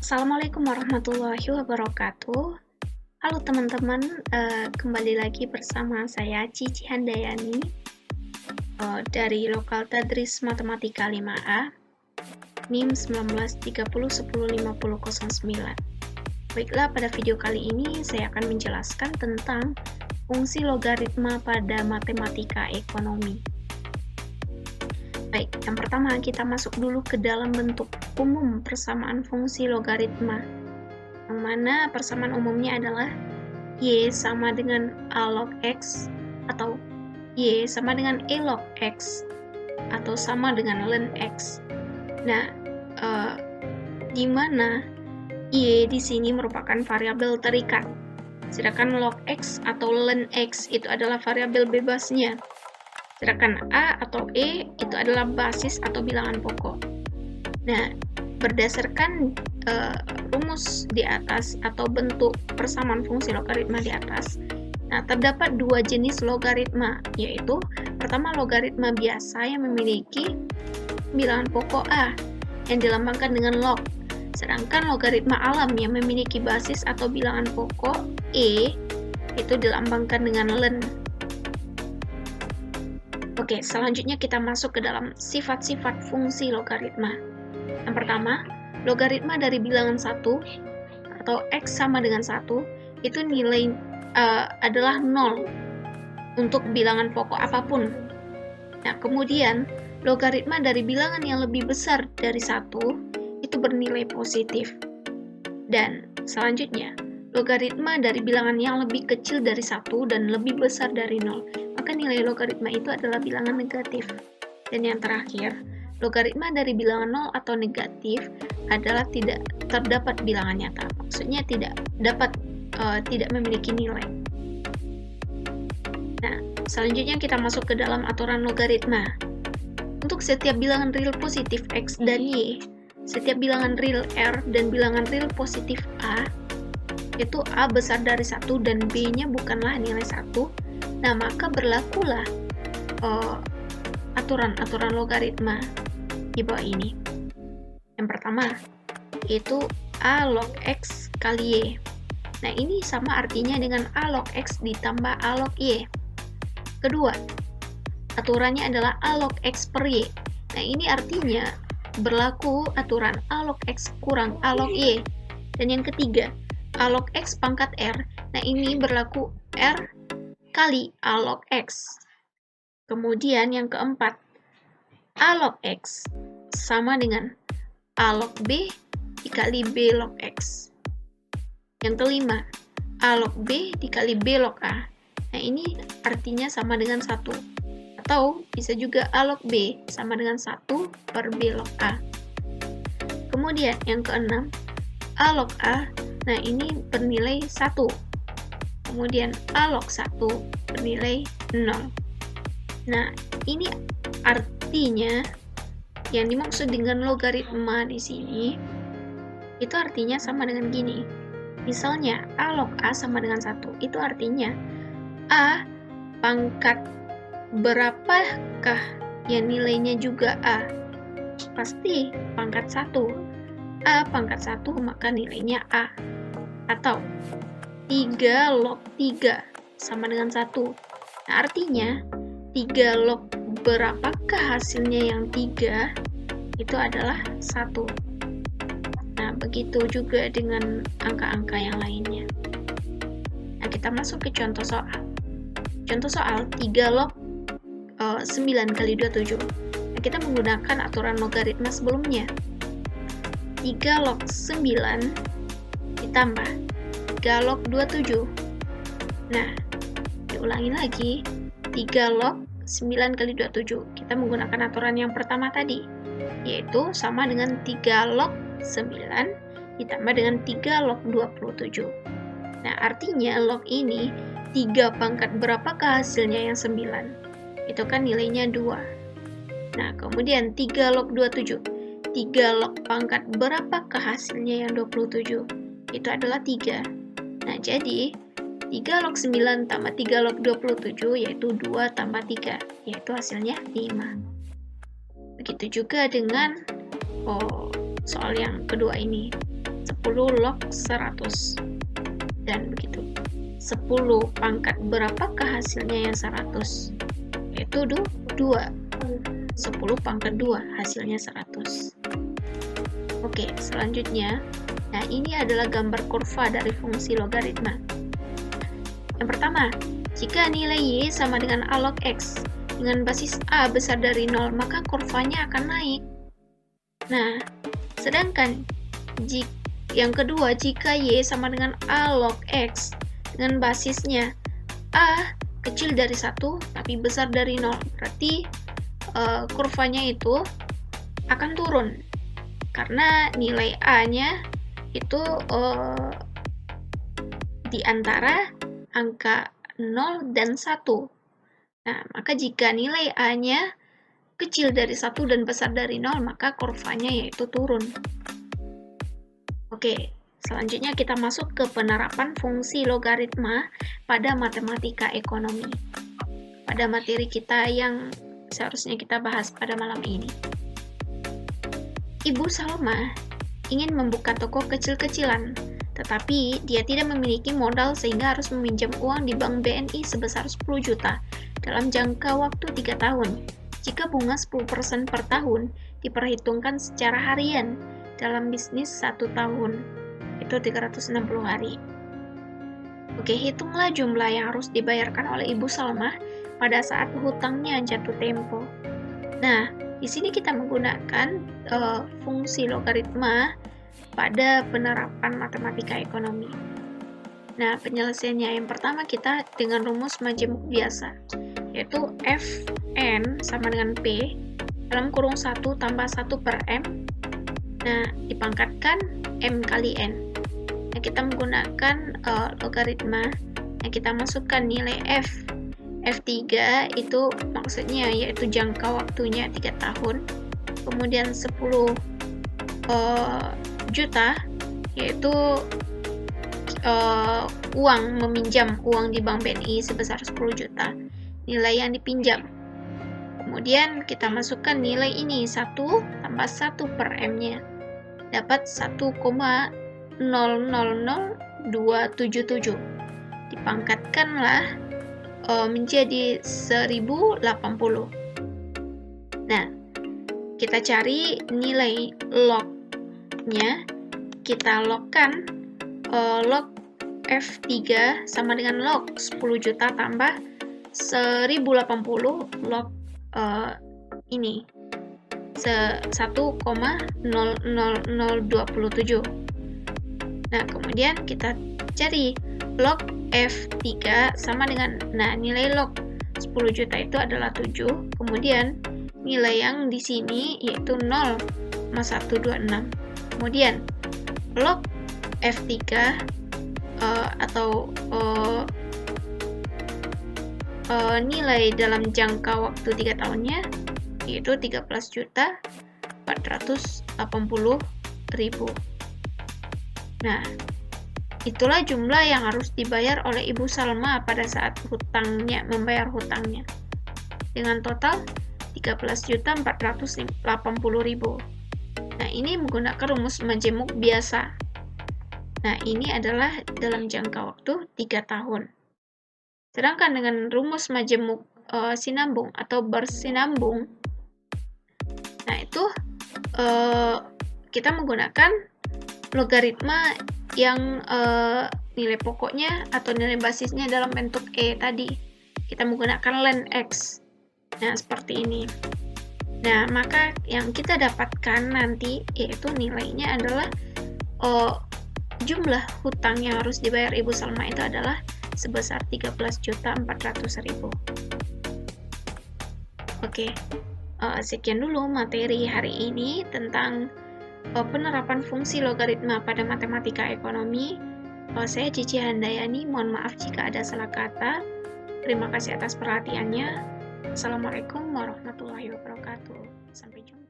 Assalamualaikum warahmatullahi wabarakatuh. Halo teman-teman, kembali lagi bersama saya Cici Handayani dari Lokal Tadris Matematika 5A, NIM 1930105009. Baiklah, pada video kali ini saya akan menjelaskan tentang fungsi logaritma pada matematika ekonomi. Baik, yang pertama kita masuk dulu ke dalam bentuk umum persamaan fungsi logaritma, yang mana persamaan umumnya adalah Y sama dengan A log X, atau Y sama dengan E log X, atau sama dengan ln X. Nah, di mana Y di sini merupakan variabel terikat, sedangkan log X atau ln X itu adalah variabel bebasnya. Sedangkan A atau E itu adalah basis atau bilangan pokok. Nah, berdasarkan rumus di atas atau bentuk persamaan fungsi logaritma di atas, nah terdapat dua jenis logaritma, yaitu pertama logaritma biasa yang memiliki bilangan pokok A yang dilambangkan dengan log, sedangkan logaritma alam yang memiliki basis atau bilangan pokok E itu dilambangkan dengan ln. Oke, selanjutnya kita masuk ke dalam sifat-sifat fungsi logaritma. Yang pertama, logaritma dari bilangan 1 atau X sama dengan 1 itu nilai adalah 0 untuk bilangan pokok apapun. Nah, kemudian logaritma dari bilangan yang lebih besar dari 1 itu bernilai positif. Dan selanjutnya, logaritma dari bilangan yang lebih kecil dari 1 dan lebih besar dari 0, maka nilai logaritma itu adalah bilangan negatif. Dan yang terakhir, logaritma dari bilangan 0 atau negatif adalah tidak terdapat bilangan nyata. Maksudnya tidak memiliki nilai. Nah, selanjutnya kita masuk ke dalam aturan logaritma. Untuk setiap bilangan real positif X dan Y, setiap bilangan real R dan bilangan real positif A, itu A besar dari 1 dan B-nya bukanlah nilai 1, nah maka berlakulah aturan-aturan logaritma di bawah ini. Yang pertama, yaitu A log X kali Y. Nah, ini sama artinya dengan A log X ditambah A log Y. Kedua, aturannya adalah A log X per Y. Nah, ini artinya berlaku aturan A log X kurang A log Y. Dan yang ketiga, A log X pangkat R. Nah, ini berlaku R kali A log X. Kemudian yang keempat, A log X sama dengan A log B dikali B log X. Yang kelima, A log B dikali B log A. Nah, ini artinya sama dengan 1. Atau bisa juga A log B sama dengan 1 per B log A. Kemudian yang keenam, A log A, nah ini bernilai 1. Kemudian A log 1 bernilai 0. Nah, ini artinya yang dimaksud dengan logaritma di sini itu artinya sama dengan gini. Misalnya A log A sama dengan 1, itu artinya A pangkat berapakah yang nilainya juga A? Pasti pangkat 1. A pangkat 1 maka nilainya A. Atau 3 log 3 sama dengan 1. Nah, artinya 3 log berapakah hasilnya yang 3? Itu adalah 1. Nah, begitu juga dengan angka-angka yang lainnya. Nah, kita masuk ke contoh soal. Contoh soal 3 log 9 kali 27. Nah, kita menggunakan aturan logaritma sebelumnya. 3 log 9 ditambah 3 log 27. Nah, diulangi lagi. 3 log 9 kali 27. Kita menggunakan aturan yang pertama tadi, yaitu sama dengan 3 log 9 ditambah dengan 3 log 27. Nah, artinya log ini 3 pangkat berapakah hasilnya yang 9? Itu kan nilainya 2. Nah, kemudian 3 log 27. 3 log pangkat berapakah hasilnya yang 27? Itu adalah 3. Nah, jadi 3 log 9 tambah 3 log 27 yaitu 2 tambah 3, yaitu hasilnya 5. Begitu juga dengan soal yang kedua ini. 10 log 100. Dan begitu. 10 pangkat berapakah hasilnya yang 100? Yaitu 2. 10 pangkat 2 hasilnya 100. Oke, selanjutnya, nah ini adalah gambar kurva dari fungsi logaritma. Yang pertama, jika nilai Y sama dengan A log X dengan basis A besar dari 0, maka kurvanya akan naik. Nah, sedangkan yang kedua, jika Y sama dengan A log X dengan basisnya A kecil dari 1 tapi besar dari 0, berarti kurvanya itu akan turun karena nilai A-nya itu di antara angka 0 dan 1. Nah, maka jika nilai A-nya kecil dari 1 dan besar dari 0, maka kurvanya yaitu turun. Oke, selanjutnya kita masuk ke penerapan fungsi logaritma pada matematika ekonomi. Pada materi kita yang seharusnya kita bahas pada malam ini. Ibu Salma ingin membuka toko kecil-kecilan, tetapi dia tidak memiliki modal sehingga harus meminjam uang di bank BNI sebesar 10 juta dalam jangka waktu 3 tahun. Jika bunga 10% per tahun diperhitungkan secara harian dalam bisnis 1 tahun, itu 360 hari. Oke, hitunglah jumlah yang harus dibayarkan oleh Ibu Salma pada saat hutangnya jatuh tempo. Nah, di sini kita menggunakan fungsi logaritma pada penerapan matematika ekonomi. Nah, penyelesaiannya yang pertama kita dengan rumus majemuk biasa, yaitu Fn sama dengan P dalam kurung 1 tambah 1 per M. Nah, dipangkatkan M kali N. Nah, kita menggunakan logaritma. Nah, kita masukkan nilai F. F3 itu maksudnya yaitu jangka waktunya 3 tahun. Kemudian 10 juta yaitu meminjam uang di bank BNI sebesar 10 juta. Nilai yang dipinjam. Kemudian kita masukkan nilai ini 1 tambah 1 per M-nya. Dapat 1,000277. Dipangkatkanlah menjadi 1080. Nah, kita cari nilai log-nya. Kita logkan log F3 sama dengan log 10 juta tambah 1080 log ini 1,00027. Nah, kemudian kita cari log F3 sama dengan, nah nilai log 10 juta itu adalah 7, kemudian nilai yang di sini yaitu 0,126. Kemudian log F3 atau nilai dalam jangka waktu 3 tahunnya yaitu 13.480.000. Nah, itulah jumlah yang harus dibayar oleh Ibu Salma pada saat membayar hutangnya. Dengan total 13.480.000. Nah, ini menggunakan rumus majemuk biasa. Nah, ini adalah dalam jangka waktu 3 tahun. Sedangkan dengan rumus majemuk sinambung atau bersinambung, nah itu kita menggunakan logaritma yang nilai pokoknya atau nilai basisnya dalam bentuk E tadi. Kita menggunakan ln X. Nah, seperti ini. Nah, maka yang kita dapatkan nanti yaitu nilainya adalah jumlah hutang yang harus dibayar Ibu Salma itu adalah sebesar 13.400.000. Oke, sekian dulu materi hari ini tentang penerapan fungsi logaritma pada matematika ekonomi. Saya Cici Handayani, mohon maaf jika ada salah kata. Terima kasih atas perhatiannya. Assalamualaikum warahmatullahi wabarakatuh. Sampai jumpa.